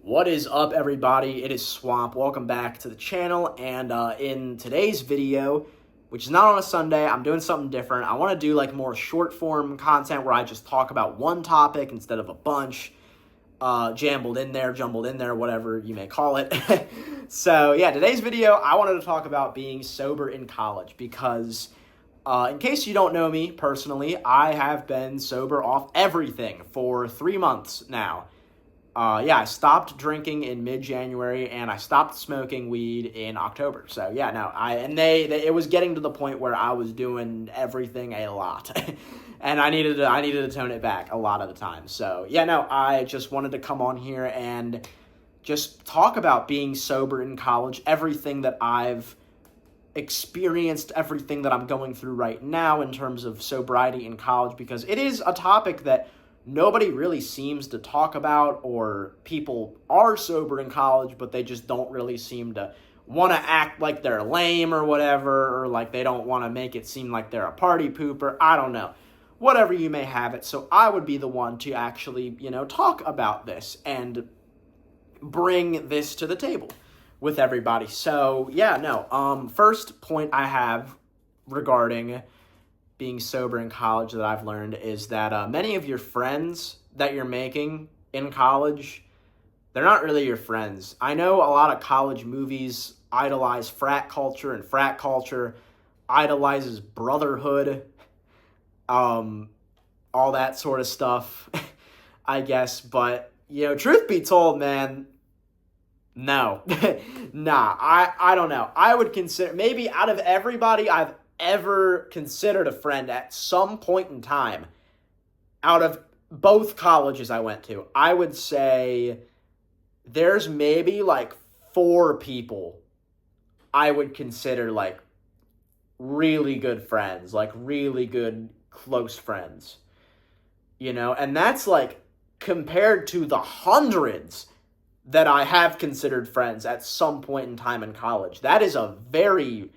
What is up, everybody? It is Swamp. Welcome back to the channel, and in today's video, which is not on a Sunday, I'm doing something different. I want to do like more short-form content where I just talk about one topic instead of a bunch, jumbled in there, whatever you may call it. So, yeah, today's video, I wanted to talk about being sober in college because, in case you don't know me personally, I have been sober off everything for 3 months now. I stopped drinking in mid-January, and I stopped smoking weed in October. So, yeah, no, it was getting to the point where I was doing everything a lot, and I needed to tone it back a lot of the time. So, yeah, no, I just wanted to come on here and just talk about being sober in college, everything that I've experienced, everything that I'm going through right now in terms of sobriety in college, because it is a topic that nobody really seems to talk about, or people are sober in college, but they just don't really seem to want to act like they're lame or whatever, or like they don't want to make it seem like they're a party pooper. I don't know. Whatever you may have it. So I would be the one to actually, talk about this and bring this to the table with everybody. So, first point I have regarding being sober in college that I've learned is that many of your friends that you're making in college, they're not really your friends. I know a lot of college movies idolize frat culture, and frat culture idolizes brotherhood, all that sort of stuff, I guess. But, truth be told, man, no. Nah, I don't know. I would consider, maybe out of everybody I've ever considered a friend at some point in time, out of both colleges I went to, I would say there's maybe like 4 people I would consider like really good friends, like really good close friends, and that's like compared to the hundreds that I have considered friends at some point in time in college. That is a very,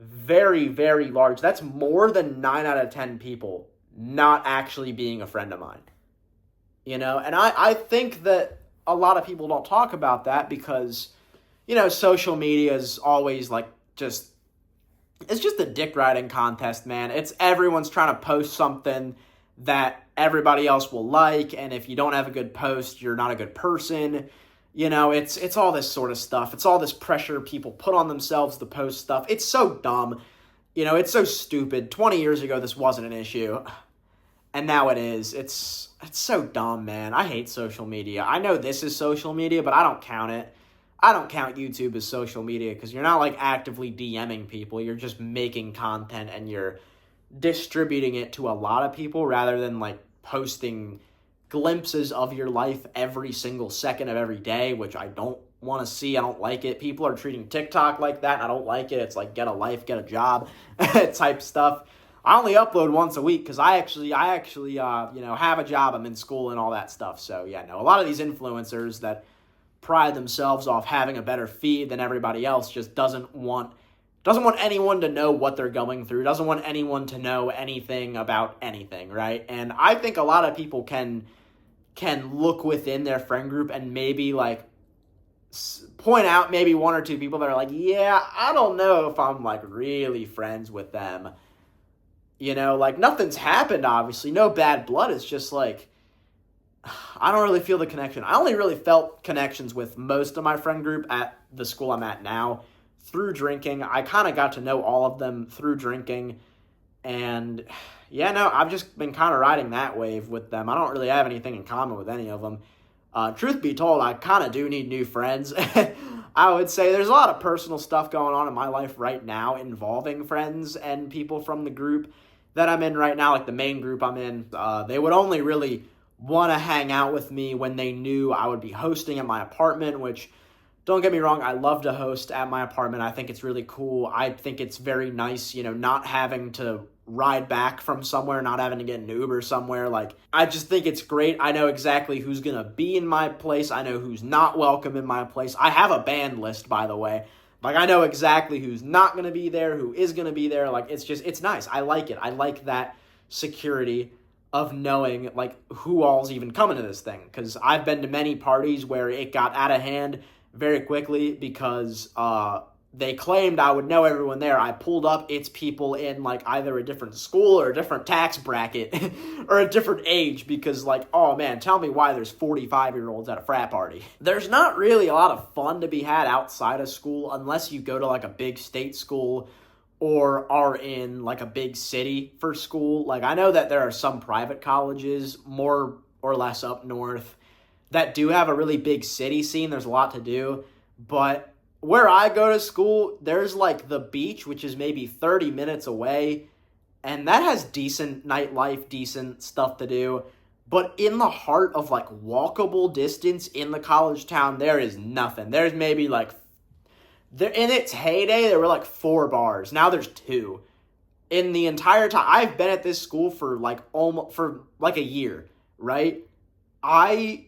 very, very large. That's more than 9 out of 10 people not actually being a friend of mine. And I think that a lot of people don't talk about that because, social media is always like it's just a dick riding contest, man. It's everyone's trying to post something that everybody else will like, and if you don't have a good post, you're not a good person. It's all this sort of stuff. It's all this pressure people put on themselves to post stuff. It's so dumb. It's so stupid. 20 years ago, this wasn't an issue, and now it is. It's so dumb, man. I hate social media. I know this is social media, but I don't count it. I don't count YouTube as social media because you're not like actively DMing people. You're just making content and you're distributing it to a lot of people rather than like posting glimpses of your life every single second of every day, which I don't want to see. I don't like it. People are treating TikTok like that, and I don't like it. It's like get a life, get a job type stuff. I only upload once a week because I actually have a job. I'm in school and all that stuff. So a lot of these influencers that pride themselves off having a better feed than everybody else just doesn't want anyone to know what they're going through, doesn't want anyone to know anything about anything, right? And I think a lot of people can look within their friend group and maybe like point out maybe 1 or 2 people that are like, yeah, I don't know if I'm like really friends with them. Like nothing's happened, obviously, no bad blood. It's just like, I don't really feel the connection. I only really felt connections with most of my friend group at the school I'm at now through drinking. I kind of got to know all of them through drinking, and I've just been kind of riding that wave with them. I don't really have anything in common with any of them. Truth be told, I kind of do need new friends. I would say there's a lot of personal stuff going on in my life right now involving friends and people from the group that I'm in right now, like the main group I'm in. They would only really want to hang out with me when they knew I would be hosting at my apartment, which, don't get me wrong, I love to host at my apartment. I think it's really cool. I think it's very nice, not having to ride back from somewhere, not having to get an Uber somewhere. Like, I just think it's great. I know exactly who's going to be in my place. I know who's not welcome in my place. I have a band list, by the way. Like, I know exactly who's not going to be there, who is going to be there. Like, it's nice. I like it. I like that security. of knowing like who all's even coming to this thing, because I've been to many parties where it got out of hand very quickly because they claimed I would know everyone there. I pulled up, it's people in like either a different school or a different tax bracket or a different age, because like, oh man, tell me why there's 45-year-olds at a frat party. There's not really a lot of fun to be had outside of school unless you go to like a big state school or are in like a big city for school. Like I know that there are some private colleges more or less up north that do have a really big city scene. There's a lot to do, but where I go to school, there's like the beach, which is maybe 30 minutes away, and that has decent nightlife, decent stuff to do. But in the heart of like walkable distance in the college town, there is nothing. There's maybe like, in its heyday, there were like 4 bars. Now there's 2. In the entire time, I've been at this school for like almost for like a year, right? I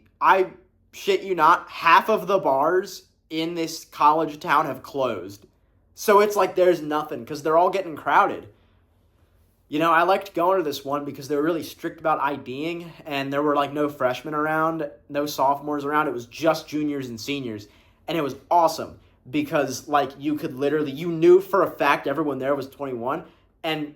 shit you not, half of the bars in this college town have closed. So it's like there's nothing because they're all getting crowded. You know, I liked going to this one because they were really strict about IDing, and there were like no freshmen around, no sophomores around. It was just juniors and seniors, and it was awesome because like you could literally, you knew for a fact everyone there was 21, and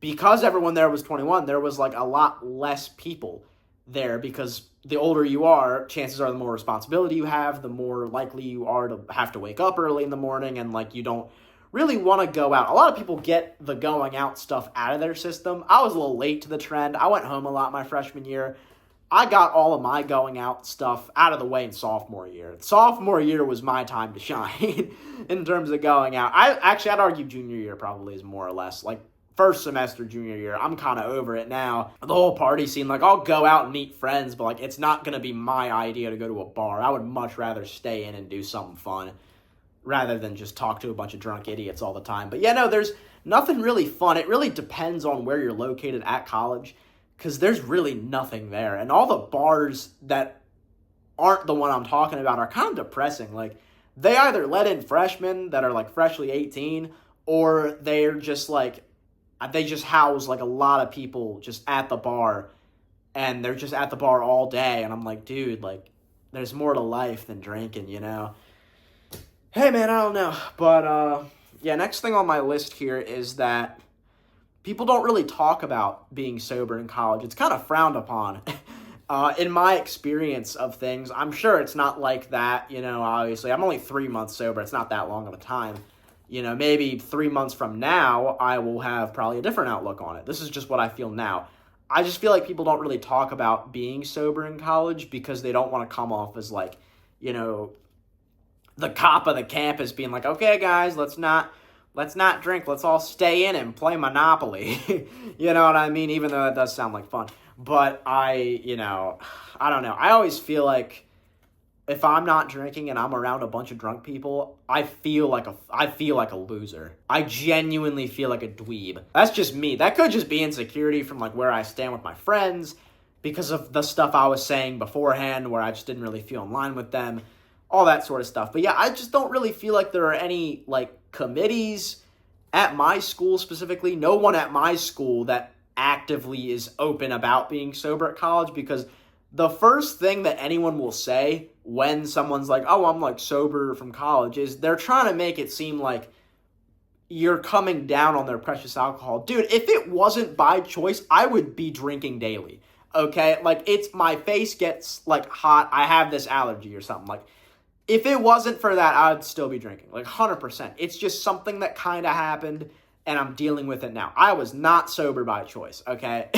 because everyone there was 21, there was like a lot less people there, because the older you are, chances are the more responsibility you have, the more likely you are to have to wake up early in the morning, and like you don't really want to go out. A lot of people get the going out stuff out of their system. I was a little late to the trend. I went home a lot my freshman year. I got all of my going out stuff out of the way in sophomore year. Sophomore year was my time to shine in terms of going out. I'd argue junior year probably is more or less like first semester junior year. I'm kind of over it now. The whole party scene, like I'll go out and meet friends, but like it's not going to be my idea to go to a bar. I would much rather stay in and do something fun rather than just talk to a bunch of drunk idiots all the time. But yeah, no, there's nothing really fun. It really depends on where you're located at college, because there's really nothing there. And all the bars that aren't the one I'm talking about are kind of depressing. Like they either let in freshmen that are like freshly 18, or they're just like, they just house like a lot of people just at the bar, and they're just at the bar all day. And I'm like, dude, like there's more to life than drinking, you know? Hey man, I don't know. But yeah, next thing on my list here is that people don't really talk about being sober in college. It's kind of frowned upon. In my experience of things, I'm sure it's not like that, you know, obviously. I'm only 3 months sober. It's not that long of a time. You know, maybe 3 months from now, I will have probably a different outlook on it. This is just what I feel now. I just feel like people don't really talk about being sober in college because they don't want to come off as like, you know, the cop of the campus being like, okay, guys, let's not drink. Let's all stay in and play Monopoly. You know what I mean? Even though that does sound like fun. But I don't know. I always feel like if I'm not drinking and I'm around a bunch of drunk people, I feel like a loser. I genuinely feel like a dweeb. That's just me. That could just be insecurity from like where I stand with my friends because of the stuff I was saying beforehand where I just didn't really feel in line with them, all that sort of stuff. But yeah, I just don't really feel like there are any like committees at my school specifically. No one at my school that actively is open about being sober at college, because the first thing that anyone will say when someone's like, oh, I'm like sober from college, is they're trying to make it seem like you're coming down on their precious alcohol. Dude, if it wasn't by choice, I would be drinking daily. Okay? Like it's my face gets like hot. I have this allergy or something. Like if it wasn't for that, I'd still be drinking. Like 100%. It's just something that kind of happened and I'm dealing with it now. I was not sober by choice. Okay?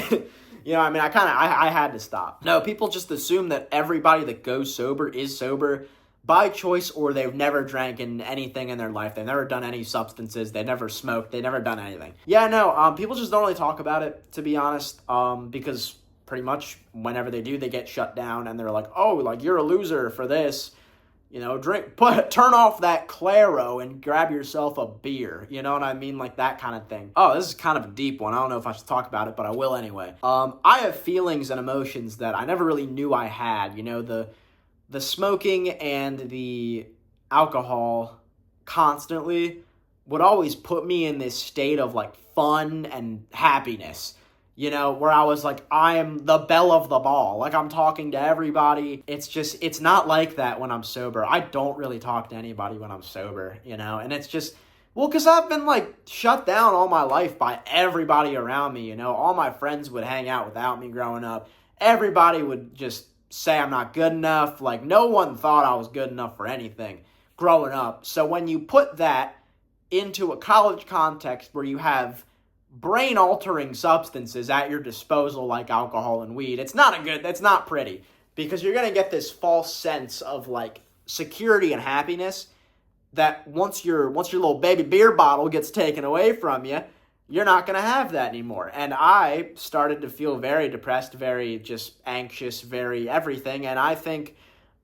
You know, I mean, I had to stop. No, people just assume that everybody that goes sober is sober by choice, or they've never drank in anything in their life. They've never done any substances. They never smoked. They never done anything. Yeah, no, people just don't really talk about it, to be honest, because pretty much whenever they do, they get shut down, and they're like, oh, like, you're a loser for this. You know, turn off that Claro and grab yourself a beer. You know what I mean? Like that kind of thing. Oh, this is kind of a deep one. I don't know if I should talk about it, but I will anyway. I have feelings and emotions that I never really knew I had. You know, the smoking and the alcohol constantly would always put me in this state of like fun and happiness. where I was like, I am the belle of the ball. Like, I'm talking to everybody. It's not like that when I'm sober. I don't really talk to anybody when I'm sober, and it's just, well, because I've been, like, shut down all my life by everybody around me, All my friends would hang out without me growing up. Everybody would just say I'm not good enough. Like, no one thought I was good enough for anything growing up. So when you put that into a college context where you have brain-altering substances at your disposal like alcohol and weed, it's not pretty, because you're going to get this false sense of, like, security and happiness that once your little baby beer bottle gets taken away from you, you're not going to have that anymore. And I started to feel very depressed, very just anxious, very everything, and I think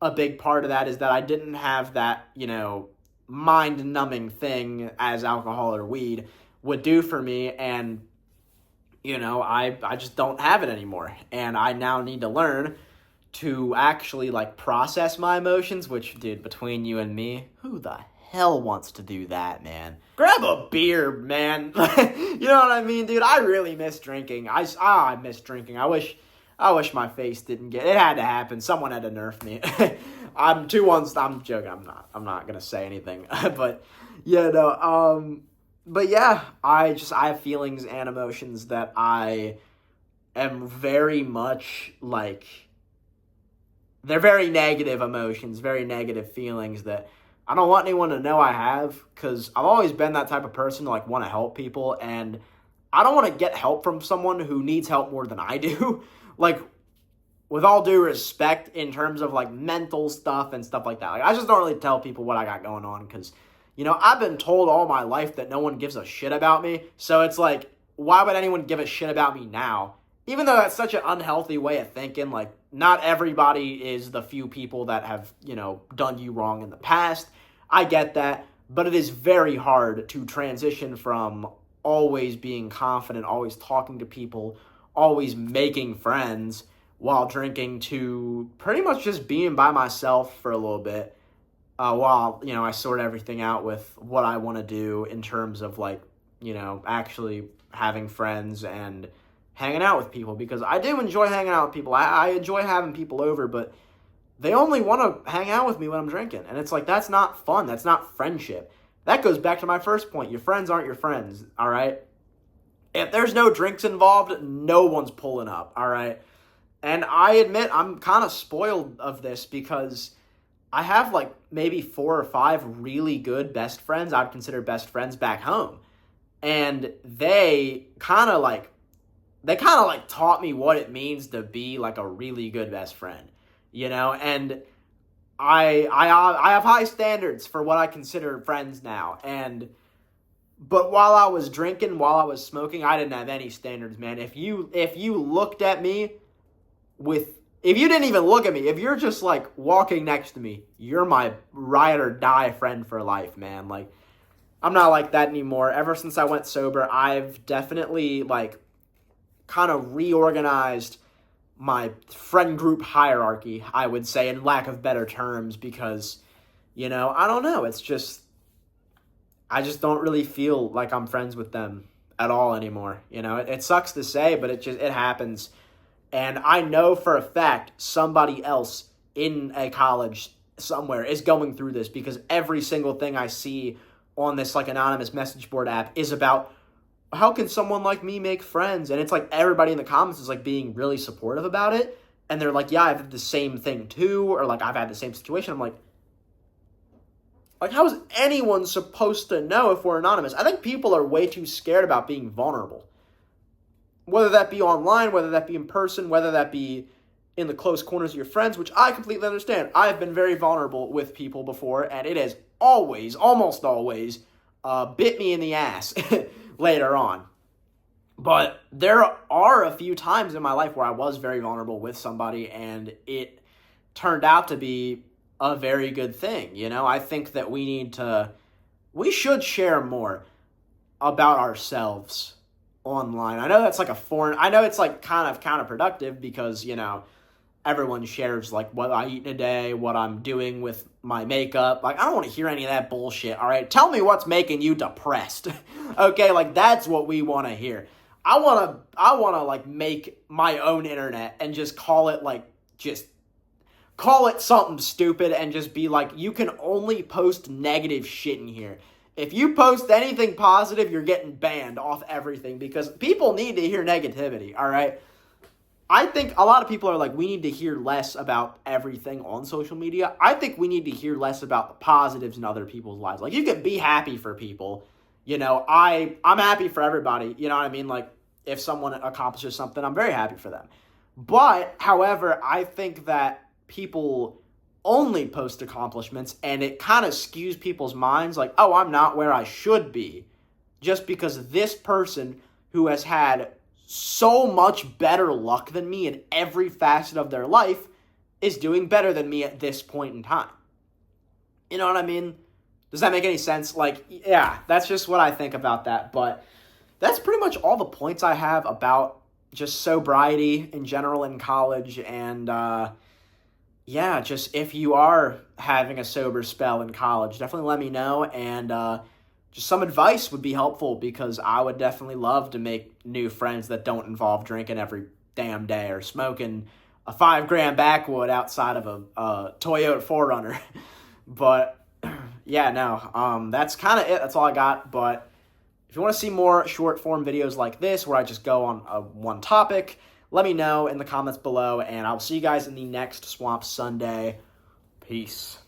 a big part of that is that I didn't have that, mind-numbing thing as alcohol or weed would do for me, and I just don't have it anymore, and I now need to learn to actually, like, process my emotions, which, dude, between you and me, who the hell wants to do that, man? Grab a beer, man. You know what I mean, dude? I really miss drinking. I miss drinking. I wish my face didn't get, it had to happen. Someone had to nerf me. I'm joking. I'm not gonna say anything, but yeah, no, but yeah, I have feelings and emotions that I am very much, like, they're very negative emotions, very negative feelings that I don't want anyone to know I have, because I've always been that type of person to, like, want to help people, and I don't want to get help from someone who needs help more than I do. Like, with all due respect, in terms of, like, mental stuff and stuff like that. Like, I just don't really tell people what I got going on, because I've been told all my life that no one gives a shit about me. So it's like, why would anyone give a shit about me now? Even though that's such an unhealthy way of thinking, like, not everybody is the few people that have, done you wrong in the past. I get that, but it is very hard to transition from always being confident, always talking to people, always making friends while drinking, to pretty much just being by myself for a little bit. While, I sort everything out with what I want to do in terms of, like, actually having friends and hanging out with people, because I do enjoy hanging out with people. I enjoy having people over, but they only want to hang out with me when I'm drinking. And it's like, that's not fun. That's not friendship. That goes back to my first point. Your friends aren't your friends, all right? If there's no drinks involved, no one's pulling up, all right? And I admit I'm kind of spoiled of this, because I have, like, maybe 4 or 5 really good best friends I'd consider best friends back home. And they kind of taught me what it means to be, like, a really good best friend, and I have high standards for what I consider friends now. But while I was drinking, while I was smoking, I didn't have any standards, man. If you looked at me if you didn't even look at me, if you're just, like, walking next to me, you're my ride or die friend for life, man. Like, I'm not like that anymore. Ever since I went sober, I've definitely, like, kind of reorganized my friend group hierarchy, I would say, in lack of better terms, because, I don't know. It's just, I just don't really feel like I'm friends with them at all anymore. It sucks to say, but it happens. And I know for a fact somebody else in a college somewhere is going through this, because every single thing I see on this, like, anonymous message board app is about, how can someone like me make friends? And it's like everybody in the comments is, like, being really supportive about it. And they're like, yeah, I've had the same thing too. Or, like, I've had the same situation. I'm like, how is anyone supposed to know if we're anonymous? I think people are way too scared about being vulnerable. Whether that be online, whether that be in person, whether that be in the close corners of your friends, which I completely understand. I've been very vulnerable with people before, and it has almost always, bit me in the ass later on. But there are a few times in my life where I was very vulnerable with somebody, and it turned out to be a very good thing. I think that we should share more about ourselves online. I know that's like I know it's, like, kind of counterproductive, because, everyone shares, like, what I eat in a day, what I'm doing with my makeup. Like, I don't want to hear any of that bullshit, all right? Tell me what's making you depressed, okay? Like, that's what we want to hear. I wanna like make my own internet and just call it something stupid and just be like, you can only post negative shit in here. If you post anything positive, you're getting banned off everything because people need to hear negativity, all right? I think a lot of people are like, we need to hear less about everything on social media. I think we need to hear less about the positives in other people's lives. Like, you can be happy for people. You know, I'm happy for everybody. You know what I mean? Like, if someone accomplishes something, I'm very happy for them. But, however, I think that people only post accomplishments, and it kind of skews people's minds like, oh, I'm not where I should be, just because this person who has had so much better luck than me in every facet of their life is doing better than me at this point in time. You know what I mean? Does that make any sense? Like, yeah, that's just what I think about that. But that's pretty much all the points I have about just sobriety in general in college. And yeah, just if you are having a sober spell in college, definitely let me know. And just some advice would be helpful because I would definitely love to make new friends that don't involve drinking every damn day or smoking a 5-gram backwood outside of a Toyota 4Runner. But yeah, no, that's kind of it. That's all I got. But if you want to see more short form videos like this where I just go on one topic, let me know in the comments below, and I'll see you guys in the next Swamp Sunday. Peace.